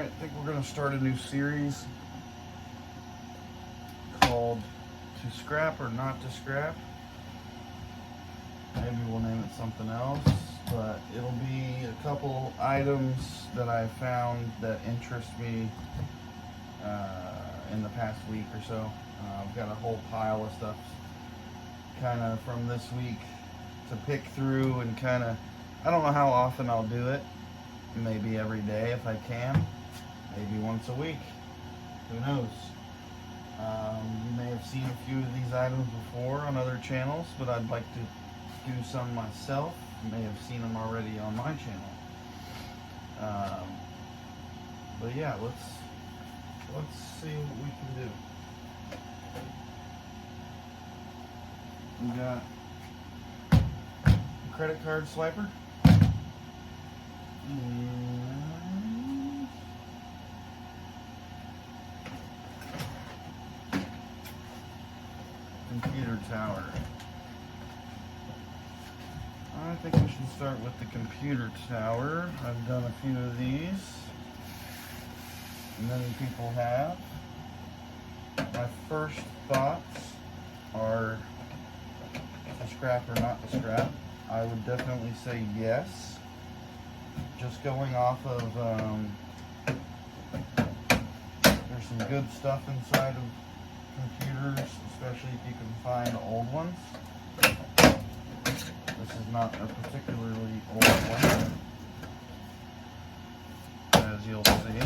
Alright, I think we're going to start a new series called To Scrap or Not to Scrap. Maybe we'll name it something else, but it'll be a couple items that I found that interest me in the past week or so. I've got a whole pile of stuff kind of from this week to pick through and kind of, I don't know how often I'll do it. Maybe every day if I can. Maybe once a week. Who knows? You may have seen a few of these items before on other channels, but I'd like to do some myself. You may have seen them already on my channel. But yeah, let's see what we can do. We got a credit card swiper. Computer tower. I think we should start with the computer tower. I've done a few of these. Many people have. My first thoughts are to scrap or not to scrap. I would definitely say yes. Just going off of, there's some good stuff inside of computers, especially if you can find old ones. This is not a particularly old one, as you'll see.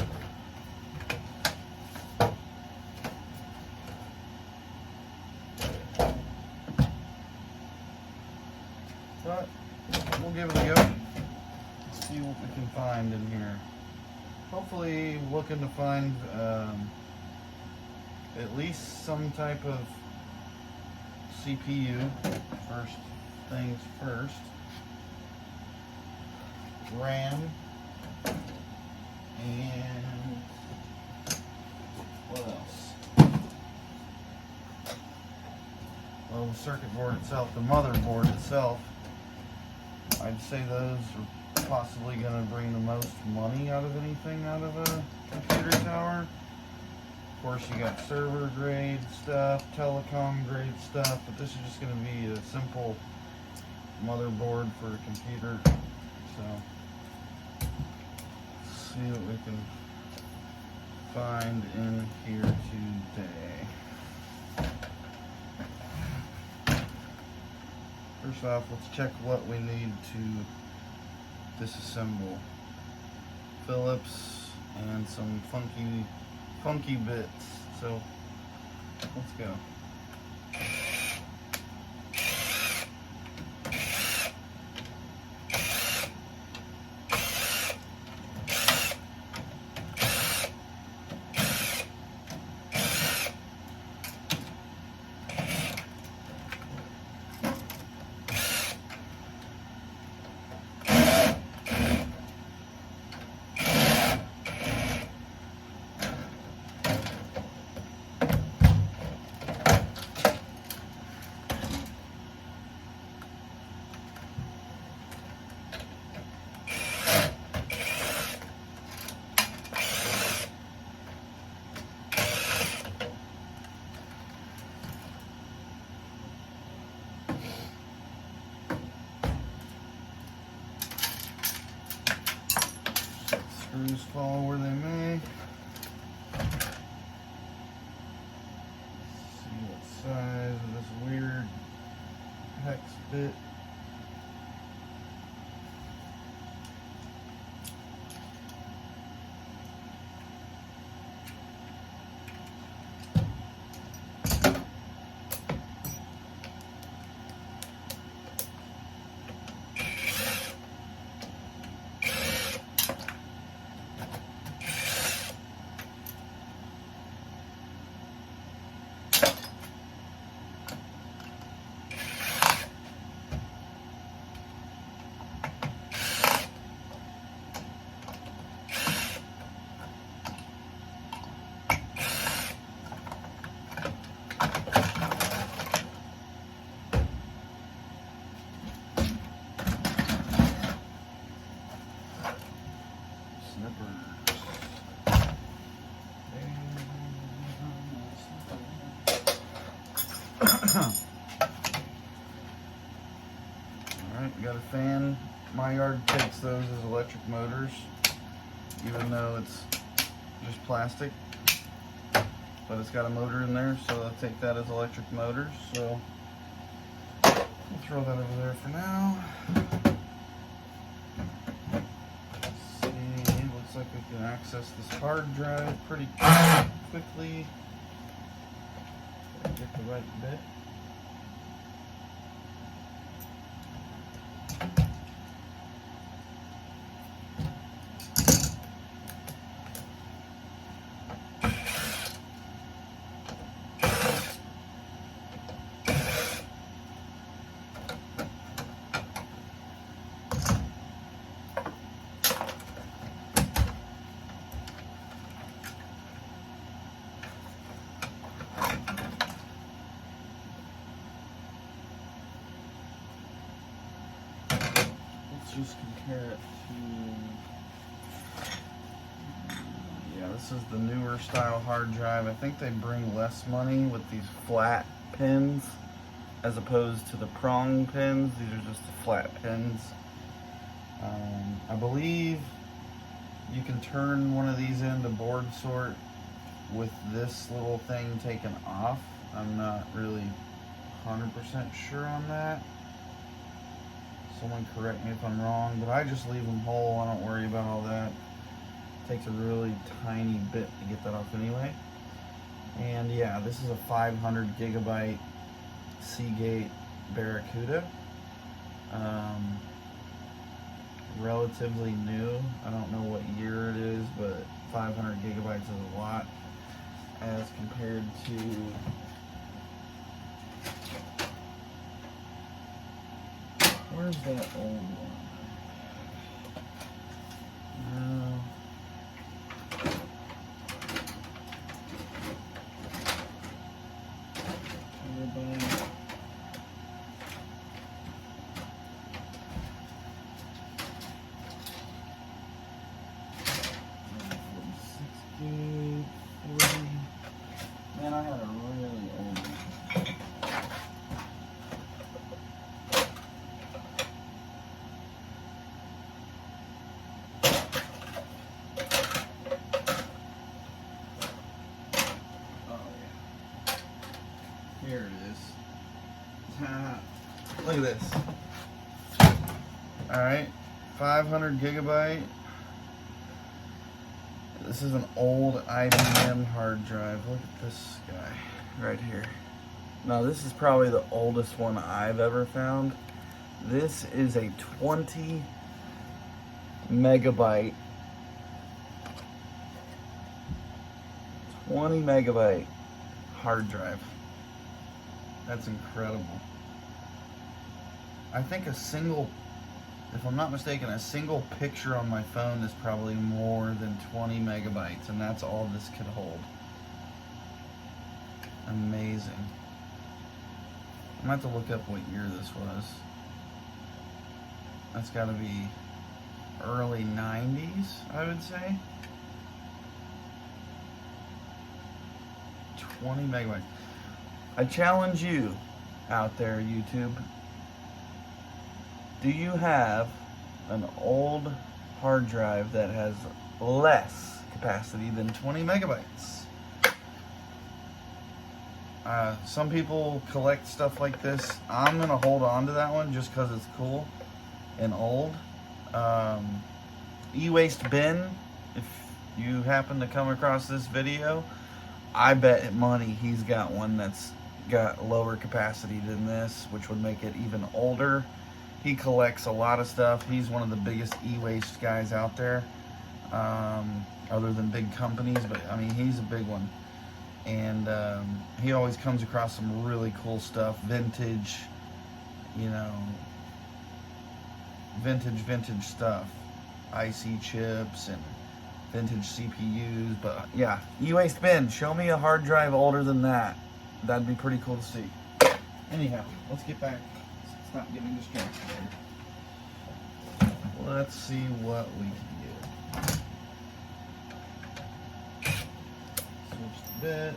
But we'll give it a go. See what we can find in here. Hopefully looking to find at least some type of CPU. First things first. RAM. And what else? Well, the circuit board itself, the motherboard itself. I'd say those are possibly going to bring the most money out of anything out of a computer tower. Of course, you got server grade stuff, telecom grade stuff, but this is just going to be a simple motherboard for a computer. So, let's see what we can find in here today. First off, let's check what we need to disassemble. Phillips and some funky bits. So let's go. Screws fall where they may. See what size of this weird hex bit. snippers. Alright, got a fan. My yard takes those as electric motors, even though it's just plastic. But it's got a motor in there, so I'll take that as electric motors. So we'll throw that over there for now. Let's see, looks like we can access this hard drive pretty quickly. Get the right bit. Just compare it to, yeah, this is the newer style hard drive. I think they bring less money with these flat pins as opposed to the prong pins. These are just the flat pins. I believe you can turn one of these into board sort with this little thing taken off. I'm not really 100% sure on that. Someone correct me if I'm wrong, but I just leave them whole. I don't worry about all that. It takes a really tiny bit to get that off anyway. And yeah, this is a 500 gigabyte Seagate Barracuda. Relatively new. I don't know what year it is, but 500 gigabytes is a lot as compared to where's that old one? No. Terabyte. Man, I had a really old one. Here it is. Look at this. Alright, 500 gigabyte. This is an old IBM hard drive. Look at this guy right here. Now, this is probably the oldest one I've ever found. This is a 20 megabyte. 20 megabyte hard drive. That's incredible. I think a single, if I'm not mistaken, a single picture on my phone is probably more than 20 megabytes, and that's all this could hold. Amazing. I'm gonna have to look up what year this was. That's gotta be early 90s, I would say. 20 megabytes. I challenge you out there, YouTube. Do you have an old hard drive that has less capacity than 20 megabytes? Some people collect stuff like this. I'm gonna hold on to that one just because it's cool and old. E-waste bin, if you happen to come across this video, I bet money he's got one that's got lower capacity than this, which would make it even older. He collects a lot of stuff. He's one of the biggest e-waste guys out there, other than big companies, but I mean, he's a big one. And he always comes across some really cool stuff, vintage, you know, vintage stuff, IC chips and vintage CPUs. But yeah, e-waste bin, show me a hard drive older than that. That'd be pretty cool to see. Anyhow, let's get back. Stop getting distracted here. Let's see what we can do. Switch the bit.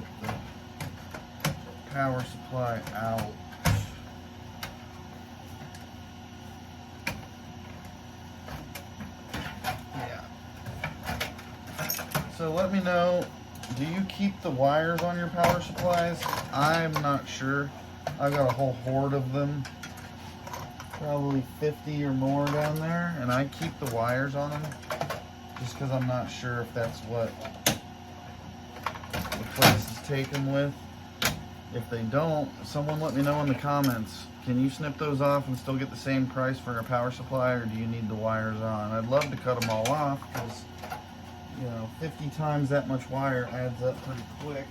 get the power supply out. Yeah. So let me know, do you keep the wires on your power supplies? I'm not sure. I've got a whole horde of them. Probably 50 or more down there, and I keep the wires on them just because I'm not sure if that's what the places take them with. If they don't, someone let me know in the comments. Can you snip those off and still get the same price for a power supply, or do you need the wires on? I'd love to cut them all off because, you know, 50 times that much wire adds up pretty quick.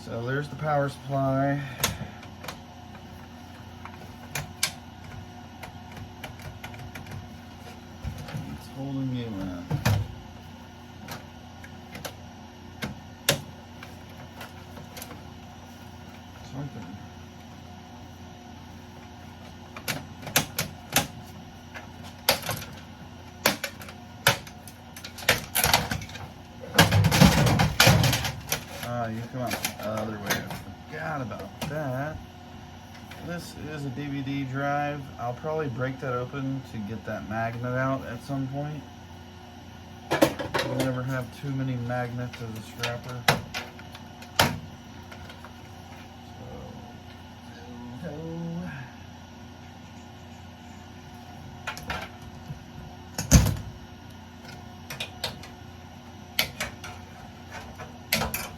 So there's the power supply. It's holding you in. Something. You come out the other way. I forgot about that. This is a DVD drive. I'll probably break that open to get that magnet out at some point. You'll never have too many magnets as a scrapper.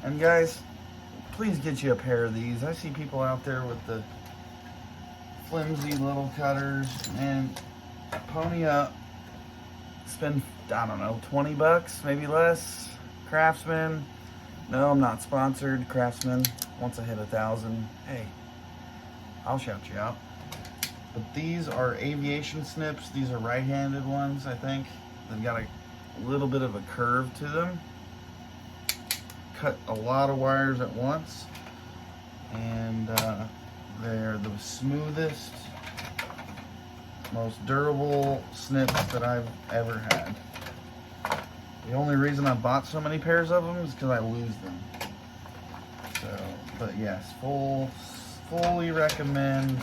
And guys, please get you a pair of these. I see people out there with the flimsy little cutters, and pony up, spend, I don't know, 20 bucks, maybe less. Craftsman, no, I'm not sponsored. Craftsman, once I hit 1,000, hey, I'll shout you out. But these are aviation snips. These are right-handed ones, I think. They've got a little bit of a curve to them. Cut a lot of wires at once, and they're the smoothest, most durable snips that I've ever had. The only reason I bought so many pairs of them is because I lose them. So, but yes, fully recommend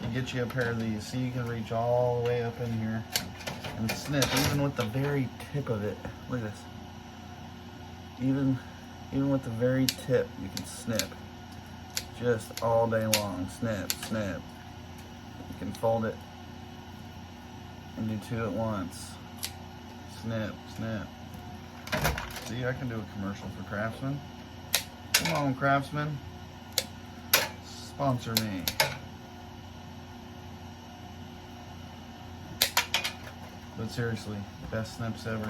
you get you a pair of these so you can reach all the way up in here and snip, even with the very tip of it. Look at this. Even with the very tip, you can snip. Just all day long. Snip, snip. You can fold it and do two at once. Snip, snip. See, I can do a commercial for Craftsman. Come on, Craftsman. Sponsor me. But seriously, best snips ever.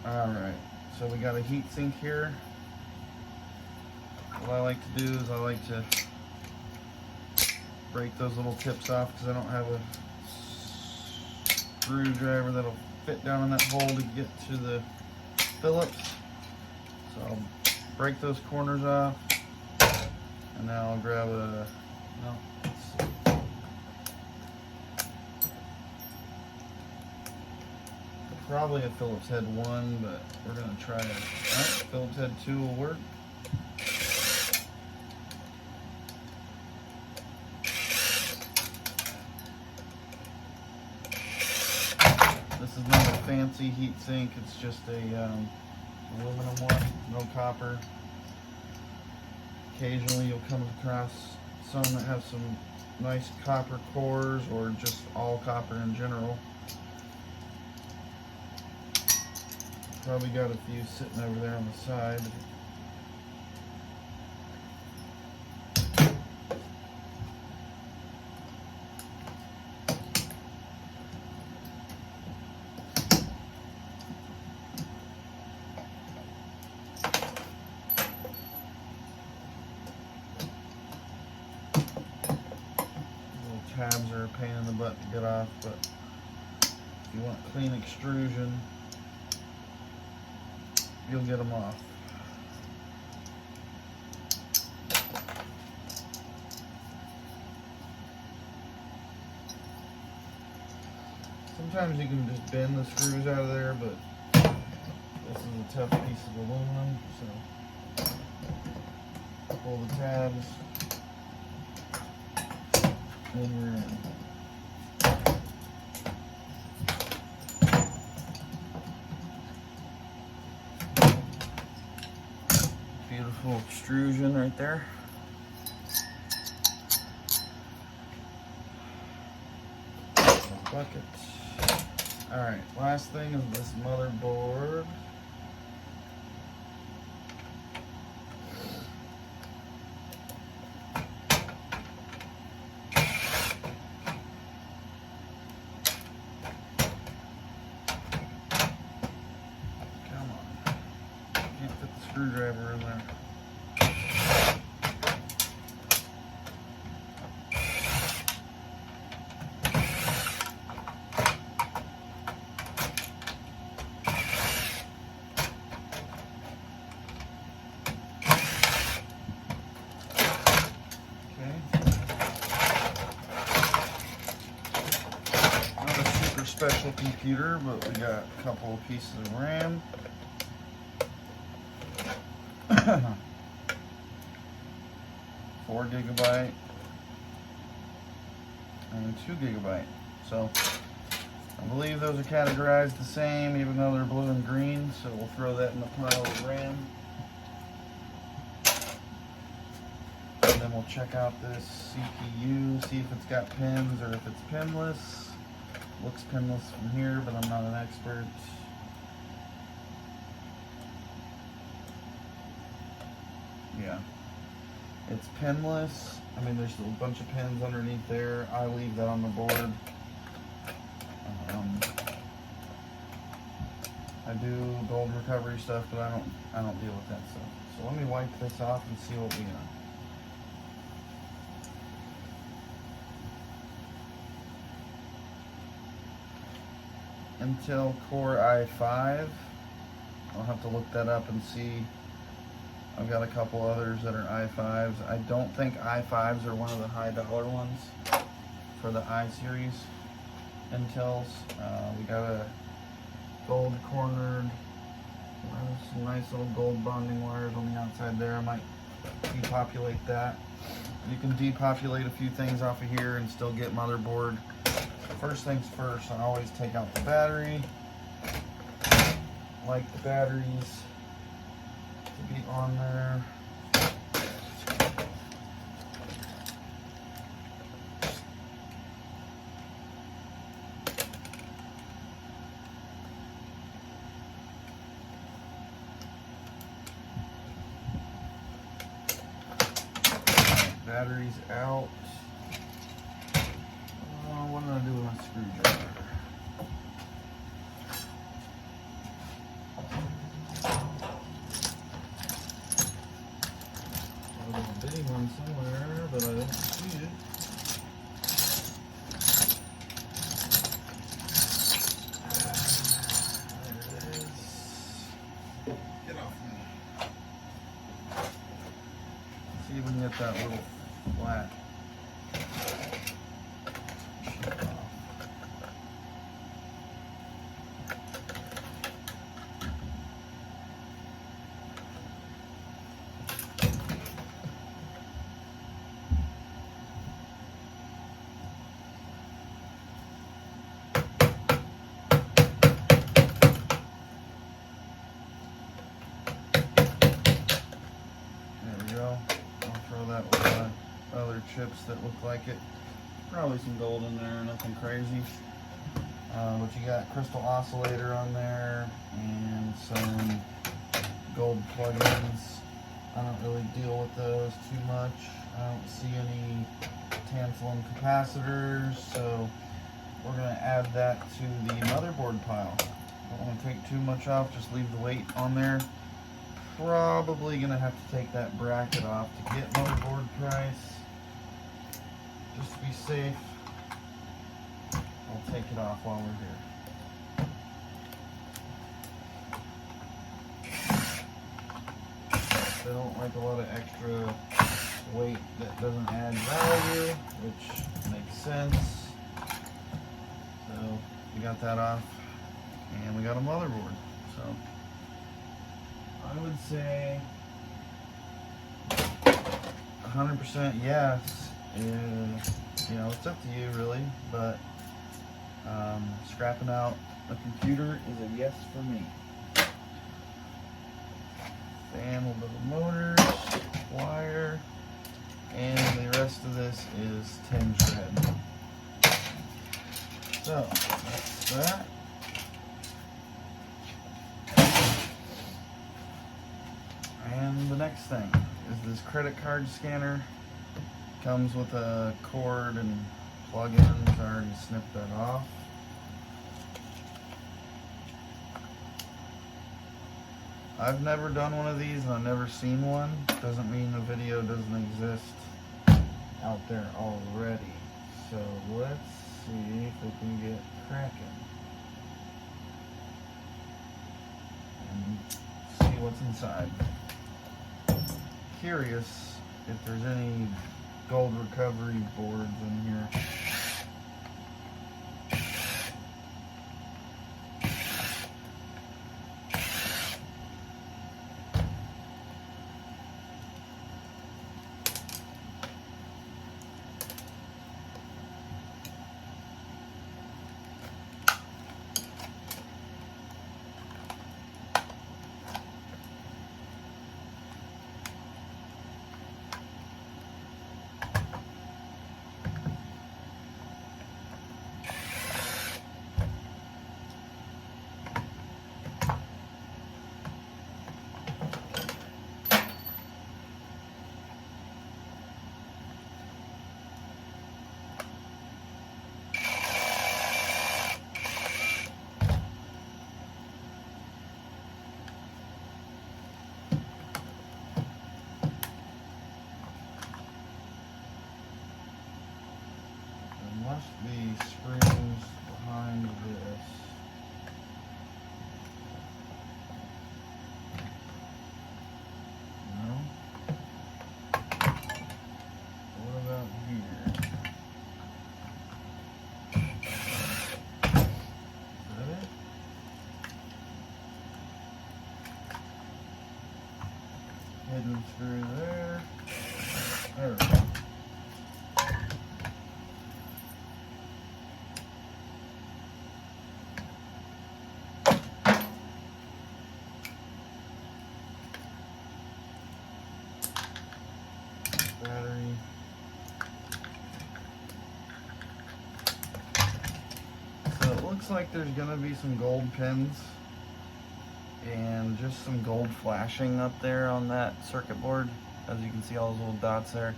Alright, so we got a heat sink here. What I like to do is I like to break those little tips off because I don't have a screwdriver that'll fit down in that hole to get to the Phillips. So I'll break those corners off, and now I'll grab a, no, probably a Phillips head 1, but we're going to try it. Alright, Phillips head 2 will work. This is not a fancy heat sink, it's just a aluminum one, no copper. Occasionally you'll come across some that have some nice copper cores or just all copper in general. Probably got a few sitting over there on the side. Little tabs are a pain in the butt to get off, but if you want clean extrusion, you'll get them off. Sometimes you can just bend the screws out of there, but this is a tough piece of aluminum, so pull the tabs, and you're in. Beautiful extrusion right there. Bucket. Alright, last thing is this motherboard. Come on. Can't fit the screwdriver in there. Special computer, but we got a couple of pieces of RAM. 4 GB and 2 GB. So I believe those are categorized the same, even though they're blue and green. So we'll throw that in the pile of RAM. And then we'll check out this CPU, see if it's got pins or if it's pinless. Looks pinless from here, but I'm not an expert. Yeah, it's pinless. I mean, there's a bunch of pins underneath there. I leave that on the board. I do gold recovery stuff, but I don't deal with that stuff. So let me wipe this off and see what we got. Intel Core i5. I'll have to look that up and see. I've got a couple others that are i5s. I don't think i5s are one of the high dollar ones for the i series Intels. We got a gold cornered, some nice little gold bonding wires on the outside there. I might depopulate that. You can depopulate a few things off of here and still get motherboard. First things first, I always take out the battery. Like the batteries to be on there. Batteries out. What did I do with my screwdriver? A little bitty one somewhere, but I don't see it. There it is. Get off me. See if we can get that little flat. Chips that look like it. Probably some gold in there, nothing crazy. But you got crystal oscillator on there and some gold plugins. I don't really deal with those too much. I don't see any tantalum capacitors, so we're going to add that to the motherboard pile. Don't want to take too much off, just leave the weight on there. Probably going to have to take that bracket off to get motherboard price. Just to be safe, I'll take it off while we're here. I don't like a lot of extra weight that doesn't add value, which makes sense. So you got that off, and we got a motherboard. So I would say 100% yes. You know, it's up to you really, but scrapping out a computer is a yes for me. Fan, a little bit of motors, wire, and the rest of this is 10 shred. So that's that. And the next thing is this credit card scanner. Comes with a cord and plug-ins. I already snipped that off. I've never done one of these and I've never seen one. Doesn't mean the video doesn't exist out there already. So let's see if we can get cracking and see what's inside. Curious if there's any gold recovery boards in here. Must be springs behind this. No? What about here? Is that it? Hidden screw there. There we go. Battery. So it looks like there's gonna be some gold pins and just some gold flashing up there on that circuit board. As you can see, all those little dots there.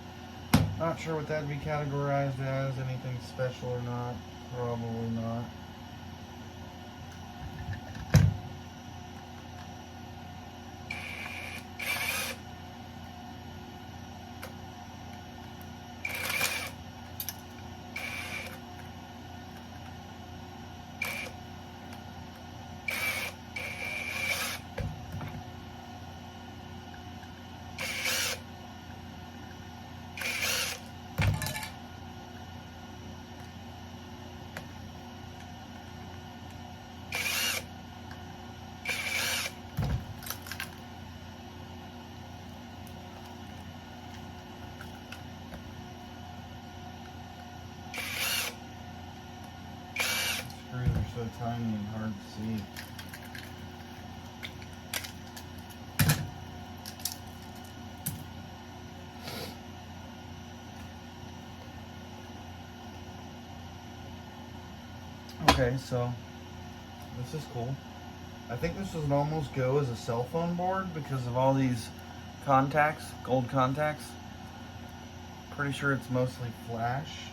Not sure what that'd be categorized as, anything special or not. Probably not. Screws are so tiny and hard to see. Okay, so this is cool. I think this would almost go as a cell phone board because of all these contacts, gold contacts. Pretty sure it's mostly flashed,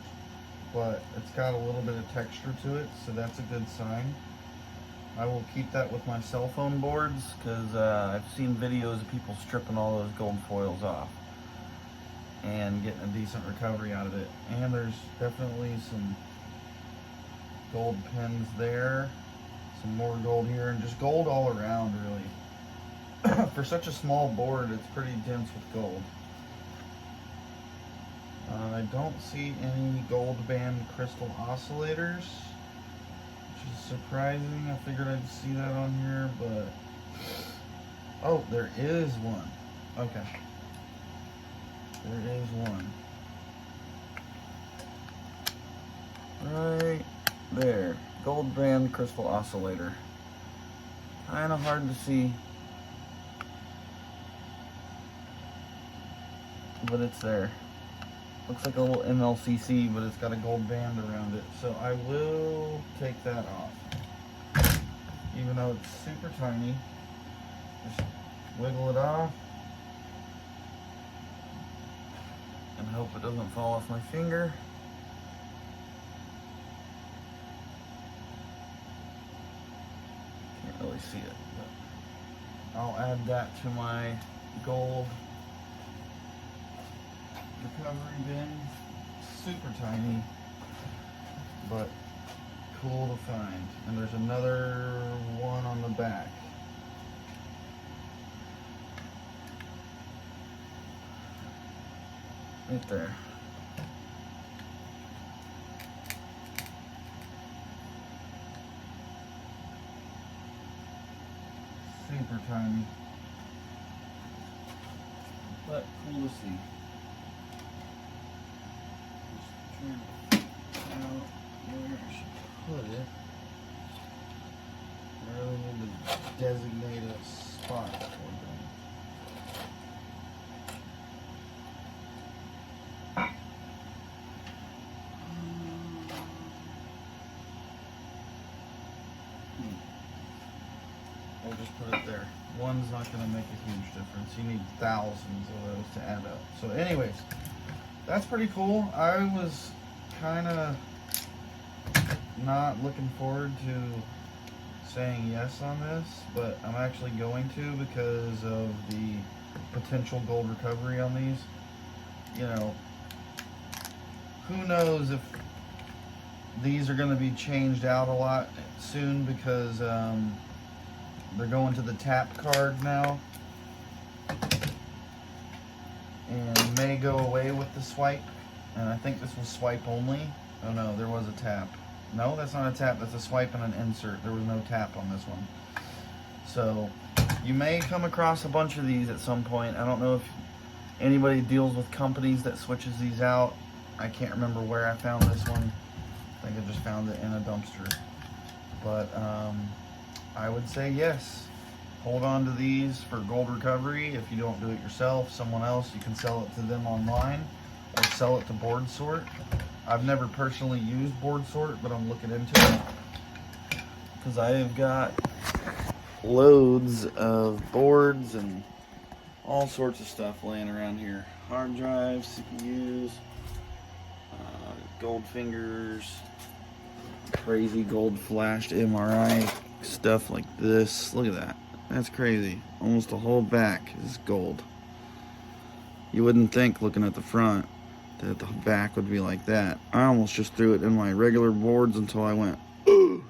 but it's got a little bit of texture to it, so that's a good sign. I will keep that with my cell phone boards because I've seen videos of people stripping all those gold foils off and getting a decent recovery out of it. And there's definitely some gold pins there, some more gold here, and just gold all around really. For such a small board, it's pretty dense with gold. I don't see any gold band crystal oscillators, which is surprising. I figured I'd see that on here, but... Oh, there is one. Okay. There is one. Right there. Gold band crystal oscillator. Kind of hard to see, but it's there. Looks like a little MLCC, but it's got a gold band around it. So I will take that off. Even though it's super tiny, just wiggle it off and hope it doesn't fall off my finger. Can't really see it, but I'll add that to my gold recovery bin. Super tiny, but cool to find. And there's another one on the back. Right there. Super tiny, but cool to see. Just trying to figure out where I should put it. I really need to designate a spot for them. I'll just put it there. One's not going to make a huge difference. You need thousands of those to add up. So anyways, that's pretty cool. I was kind of not looking forward to saying yes on this, but I'm actually going to because of the potential gold recovery on these. You know, who knows if these are going to be changed out a lot soon because they're going to the tap card now and may go away with the swipe, and I think this was swipe only. Oh no, there was a tap. No, that's not a tap, that's a swipe and an insert. There was no tap on this one. So you may come across a bunch of these at some point. I don't know if anybody deals with companies that switches these out. I can't remember where I found this one. I think I just found it in a dumpster. But I would say yes. Hold on to these for gold recovery. If you don't do it yourself, someone else, you can sell it to them online or sell it to Board Sort. I've never personally used Board Sort, but I'm looking into it because I have got loads of boards and all sorts of stuff laying around here. Hard drives, CPUs, gold fingers, crazy gold flashed MRI stuff like this. Look at that. That's crazy. Almost the whole back is gold. You wouldn't think, looking at the front, that the back would be like that. I almost just threw it in my regular boards until I went, oh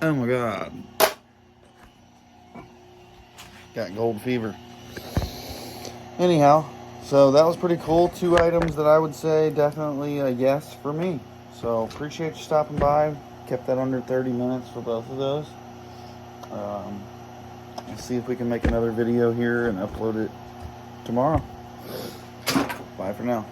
my god. Got gold fever. Anyhow, so that was pretty cool. 2 items that I would say definitely a yes for me. So appreciate you stopping by. Kept that under 30 minutes for both of those. Let's see if we can make another video here and upload it tomorrow. Bye for now.